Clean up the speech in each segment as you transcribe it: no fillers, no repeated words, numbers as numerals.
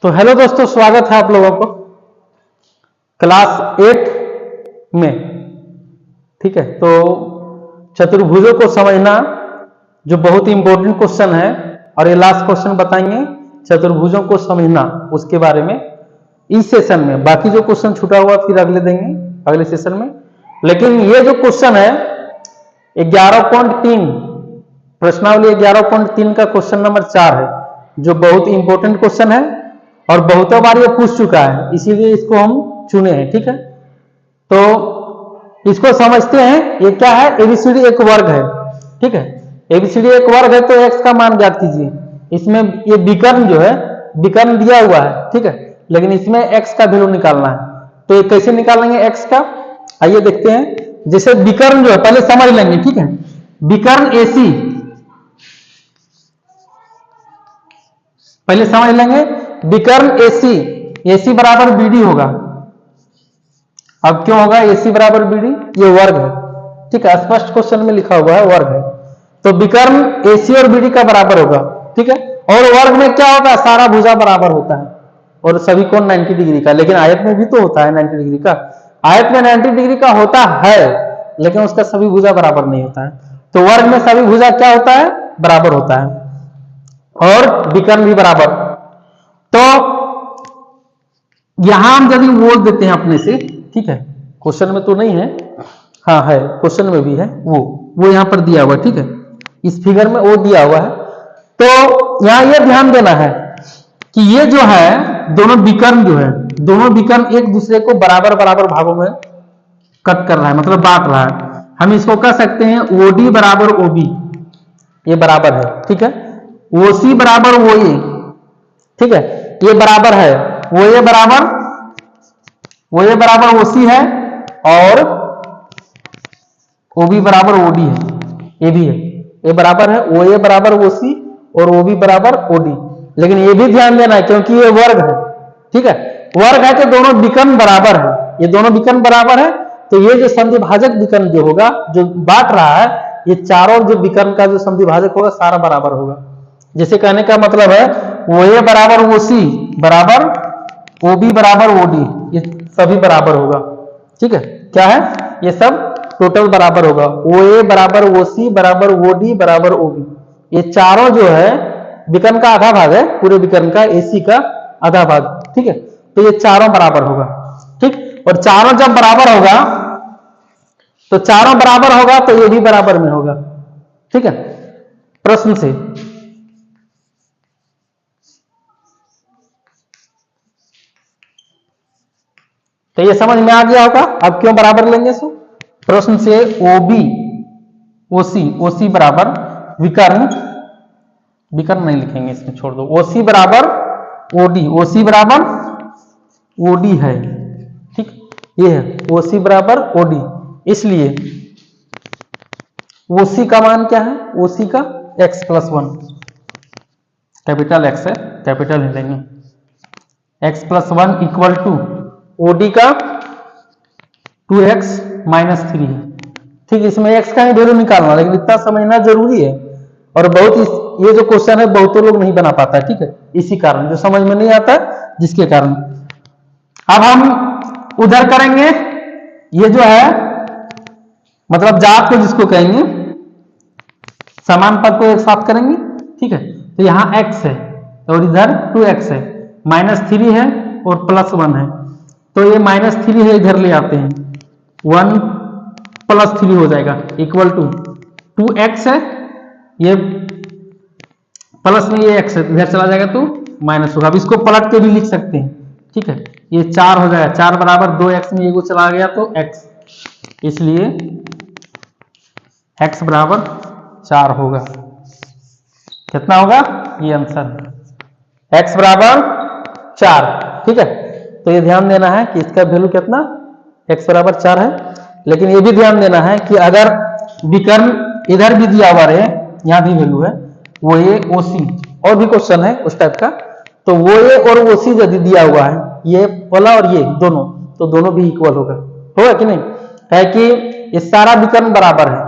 तो हेलो दोस्तों, स्वागत है आप लोगों को क्लास 8 में। ठीक है, तो चतुर्भुजों को समझना जो बहुत ही इंपॉर्टेंट क्वेश्चन है, और ये लास्ट क्वेश्चन बताएंगे चतुर्भुजों को समझना उसके बारे में इस सेशन में। बाकी जो क्वेश्चन छूटा हुआ फिर अगले देंगे अगले सेशन में। लेकिन ये जो क्वेश्चन है 11.3 प्रश्नावली 11.3 का क्वेश्चन नंबर 4 है, जो बहुत इंपॉर्टेंट क्वेश्चन है और बहुतों बार ये पूछ चुका है, इसीलिए इसको हम चुने हैं। ठीक है, तो इसको समझते हैं। ये क्या है? एबीसीडी एक वर्ग है। ठीक है, एबीसीडी एक वर्ग है, तो एक्स का मान ज्ञात कीजिए। इसमें ये विकर्ण जो है, विकर्ण दिया हुआ है। ठीक है, लेकिन इसमें एक्स का वैल्यू निकालना है। तो ये कैसे निकालेंगे एक्स का, आइए देखते हैं। जैसे विकर्ण जो है पहले समझ लेंगे। ठीक है, विकर्ण एसी पहले समझ लेंगे। विकर्ण एसी, एसी बराबर बीडी होगा। अब क्यों होगा एसी बराबर बीडी? ये वर्ग है। ठीक है, स्पष्ट क्वेश्चन में लिखा हुआ है वर्ग है, तो विकर्ण एसी और बीडी का बराबर होगा। ठीक है, और वर्ग में क्या होगा? सारा भुजा बराबर होता है और सभी कोण 90 डिग्री का। लेकिन आयत में भी तो होता है 90 डिग्री का। आयत में 90 डिग्री का होता है, लेकिन उसका सभी भुजा बराबर नहीं होता है। तो वर्ग में सभी भुजा क्या होता है? बराबर होता है, और विकर्ण भी बराबर। तो यहां हम यदि बोल देते हैं अपने से, ठीक है, क्वेश्चन में तो नहीं है, हाँ है, क्वेश्चन में भी है, वो यहां पर दिया हुआ है। ठीक है, इस फिगर में वो दिया हुआ है। तो यहां यह ध्यान देना है कि ये जो है दोनों विकर्ण जो है, दोनों विकर्ण एक दूसरे को बराबर बराबर भागों में कट कर रहा है, मतलब बांट रहा है। हम इसको कह सकते हैं ओडी बराबर ओबी, ये बराबर है। ठीक है, ओसी बराबर ओए, ठीक है, ये बराबर है ओए बराबर ओसी है, और ओबी बराबर ओडी है, ये भी है। ये बराबर है ओए बराबर ओसी और ओबी बराबर ओडी। लेकिन ये भी ध्यान देना है क्योंकि ये वर्ग है। ठीक है, वर्ग है तो दोनों विकर्ण बराबर है, ये दोनों विकर्ण बराबर है। तो ये जो संधिभाजक विकर्ण जो होगा, जो बांट रहा है, ये चारों जो विकर्ण का जो संधिभाजक होगा सारा बराबर होगा। जैसे कहने का मतलब है ओए बराबर ओसी बराबर ओबी बराबर ओडी, ये सभी बराबर होगा। ठीक है, क्या है? ये सब टोटल बराबर होगा। ओए बराबर ओसी बराबर ओडी बराबर ओबी, ये चारों जो है विकर्ण का आधा भाग है, पूरे विकर्ण का एसी का आधा भाग। ठीक है, तो ये चारों बराबर होगा। ठीक, और चारों जब बराबर होगा तो चारों बराबर होगा तो ये भी बराबर में होगा। ठीक है, प्रश्न से तो ये समझ में आ गया होगा। अब क्यों बराबर लेंगे? सो प्रश्न से ओबी ओसी बराबर विकर्ण, विकर्ण नहीं लिखेंगे इसमें, छोड़ दो। ओसी बराबर ओसी बराबर ओडी है। ठीक, ये है ओसी बराबर ओडी। इसलिए ओसी का मान क्या है? ओसी का x+1, कैपिटल एक्स है, कैपिटल ही लेंगे। x+1 इक्वल टू ओडी का 2x - 3 है। ठीक, इसमें x का ही वैल्यू निकालना, लेकिन इतना समझना जरूरी है। और ये जो क्वेश्चन है बहुतों लोग नहीं बना पाता। ठीक है, इसी कारण जो समझ में नहीं आता, जिसके कारण। अब हम उधर करेंगे, ये जो है मतलब जात को जिसको कहेंगे, समान पद को एक साथ करेंगे। ठीक है, तो यहाँ x है और इधर 2x है, -3 है और +1 है। तो ये -3 है, इधर ले आते हैं, 1 + 3 हो जाएगा इक्वल टू 2x है, ये प्लस में ये x है, इधर चला जाएगा तो माइनस होगा। अब इसको पलट के भी लिख सकते हैं। ठीक है, ये 4 हो जाएगा, 4 बराबर 2x में ये चला गया तो x, इसलिए x बराबर 4 होगा। कितना होगा? ये आंसर है, x बराबर 4। ठीक है, तो ये ध्यान देना है कि इसका वैल्यू कितना, x बराबर 4 है। लेकिन ये भी ध्यान देना है कि अगर विकर्ण इधर भी दिया हुआ रहे, यहां भी वैल्यू है, वो ये ओसी, और भी क्वेश्चन है उस टाइप का, तो वो ये और ओसी यदि दिया हुआ है, ये वाला और ये दोनों, तो दोनों भी इक्वल होगा कि नहीं? है कि ये सारा विकर्ण बराबर है।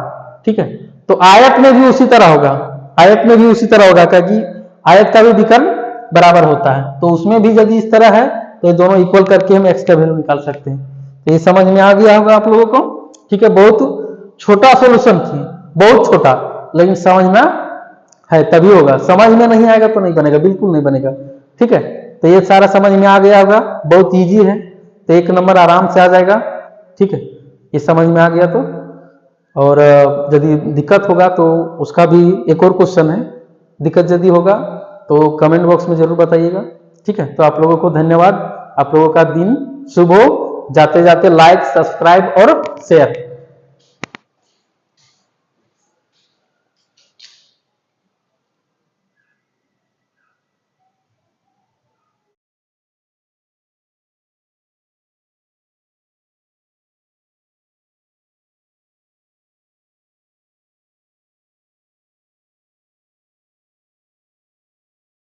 ठीक है, तो आयत में भी उसी तरह होगा, आयत में भी उसी तरह होगा, क्योंकि आयत का भी विकर्ण बराबर होता है, तो उसमें भी यदि इस तरह है तो ये दोनों इक्वल करके हम एक्स का वैल्यू निकाल सकते हैं। तो ये समझ में आ गया होगा आप लोगों को। ठीक है, बहुत छोटा सॉल्यूशन थी, बहुत छोटा, लेकिन समझना है तभी होगा, समझ में नहीं आएगा तो नहीं बनेगा, बिल्कुल नहीं बनेगा। ठीक है, तो ये सारा समझ में आ गया होगा, बहुत इजी है, तो 1 नंबर आराम से आ जाएगा। ठीक है, ये समझ में आ गया तो, और यदि दिक्कत होगा तो उसका भी एक और क्वेश्चन है, दिक्कत यदि होगा तो कमेंट बॉक्स में जरूर बताइएगा। ठीक है, तो आप लोगों को धन्यवाद, आप लोगों का दिन शुभ हो, जाते जाते लाइक, सब्सक्राइब और शेयर।